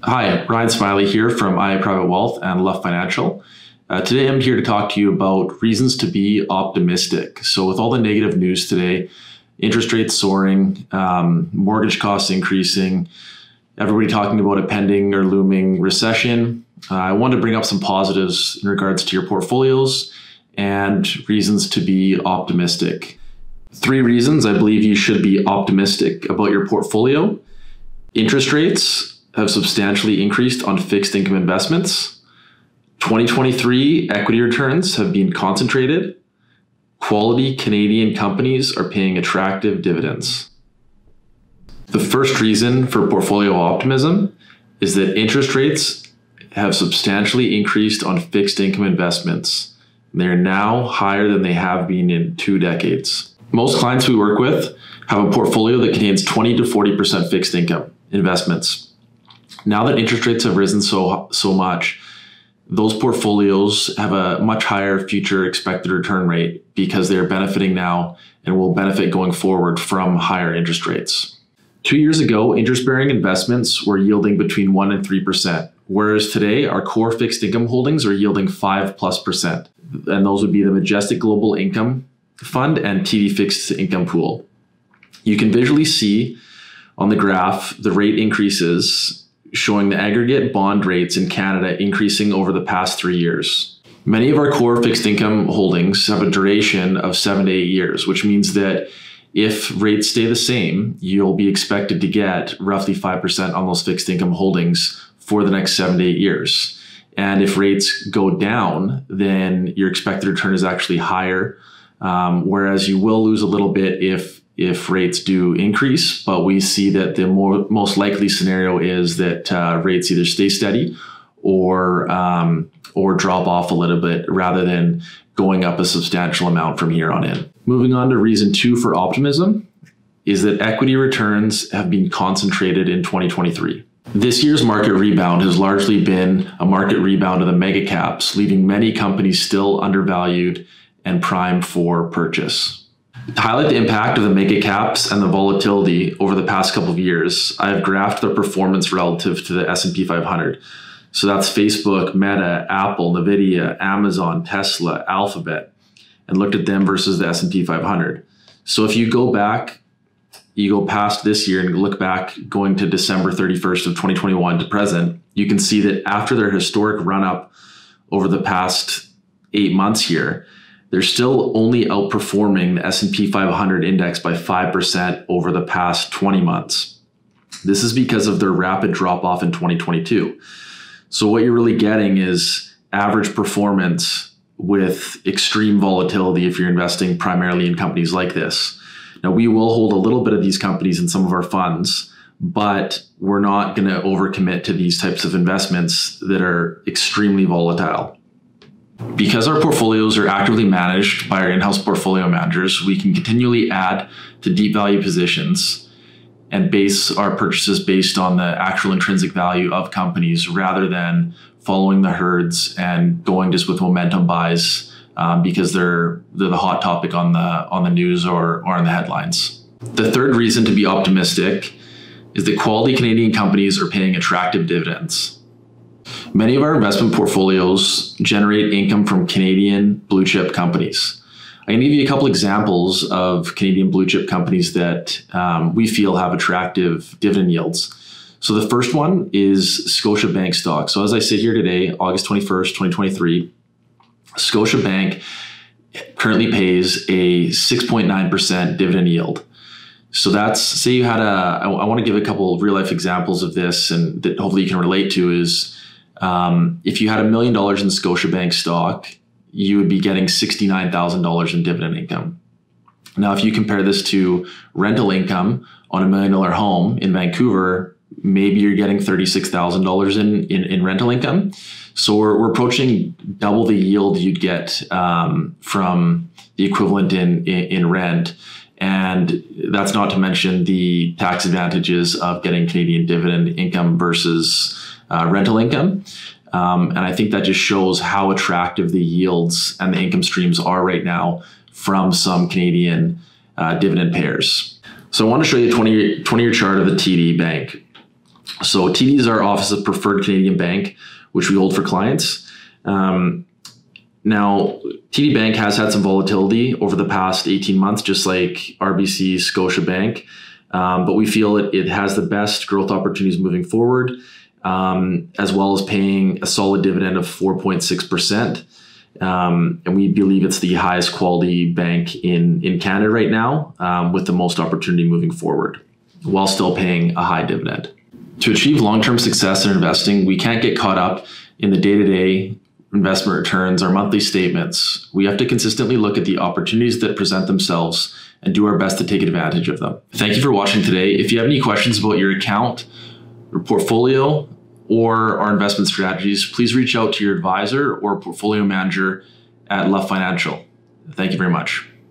Hi, Ryan Smillie here from I Private Wealth and Left Financial. Today I'm here to talk to you about reasons to be optimistic. So with all the negative news today, interest rates soaring, mortgage costs increasing, everybody talking about a pending or looming recession, I want to bring up some positives in regards to your portfolios and reasons to be optimistic. 3 reasons I believe you should be optimistic about your portfolio. Interest rates have substantially increased on fixed income investments. 2023 equity returns have been concentrated. Quality Canadian companies are paying attractive dividends. The first reason for portfolio optimism is that interest rates have substantially increased on fixed income investments. They're now higher than they have been in 2 decades. Most clients we work with have a portfolio that contains 20 to 40% fixed income investments. Now that interest rates have risen so much, those portfolios have a much higher future expected return rate because they're benefiting now and will benefit going forward from higher interest rates. 2 years ago, interest-bearing investments were yielding between 1% and 3%, whereas today our core fixed income holdings are yielding 5+%. And those would be the Majestic Global Income Fund and TD Fixed Income Pool. You can visually see on the graph the rate increases showing the aggregate bond rates in Canada increasing over the past 3 years. Many of our core fixed income holdings have a duration of 7 to 8 years, which means that if rates stay the same, you'll be expected to get roughly 5% on those fixed income holdings for the next 7 to 8 years. And if rates go down, then your expected return is actually higher, whereas you will lose a little bit if rates do increase, but we see that the most likely scenario is that rates either stay steady or drop off a little bit rather than going up a substantial amount from here on in. Moving on to reason 2 for optimism is that equity returns have been concentrated in 2023. This year's market rebound has largely been a market rebound of the mega caps, leaving many companies still undervalued and primed for purchase. To highlight the impact of the mega caps and the volatility over the past couple of years, I have graphed their performance relative to the S&P 500. So that's Facebook, Meta, Apple, Nvidia, Amazon, Tesla, Alphabet, and looked at them versus the S&P 500. So if you go back, you go past this year and look back going to December 31st of 2021 to present, you can see that after their historic run up over the past 8 months here, they're still only outperforming the S&P 500 index by 5% over the past 20 months. This is because of their rapid drop off in 2022. So what you're really getting is average performance with extreme volatility if you're investing primarily in companies like this. Now, we will hold a little bit of these companies in some of our funds, but we're not going to overcommit to these types of investments that are extremely volatile. Because our portfolios are actively managed by our in-house portfolio managers, we can continually add to deep value positions and base our purchases based on the actual intrinsic value of companies rather than following the herds and going just with momentum buys because they're the hot topic on the news or in the headlines. The third reason to be optimistic is that quality Canadian companies are paying attractive dividends. Many of our investment portfolios generate income from Canadian blue chip companies. I can give you a couple examples of Canadian blue chip companies that we feel have attractive dividend yields. So the first one is Scotiabank stock. So as I sit here today, August 21st, 2023, Scotiabank currently pays a 6.9% dividend yield. So that's, say you had I want to give a couple of real life examples of this and that hopefully you can relate to is, if you had $1 million in Scotiabank stock, you would be getting $69,000 in dividend income. Now, if you compare this to rental income on $1 million home in Vancouver, maybe you're getting $36,000 in rental income. So we're approaching double the yield you'd get from the equivalent in rent. And that's not to mention the tax advantages of getting Canadian dividend income versus rental income. And I think that just shows how attractive the yields and the income streams are right now from some Canadian dividend payers. So I want to show you a 20-year chart of the TD Bank. So TD is our Office of Preferred Canadian Bank, which we hold for clients. Now, TD Bank has had some volatility over the past 18 months, just like RBC, Scotiabank, but we feel it has the best growth opportunities moving forward, as well as paying a solid dividend of 4.6%. And we believe it's the highest quality bank in Canada right now, with the most opportunity moving forward, while still paying a high dividend. To achieve long-term success in investing, we can't get caught up in the day-to-day investment returns or monthly statements. We have to consistently look at the opportunities that present themselves and do our best to take advantage of them. Thank you for watching today. If you have any questions about your account, your portfolio, or our investment strategies, please reach out to your advisor or portfolio manager at Love Financial. Thank you very much.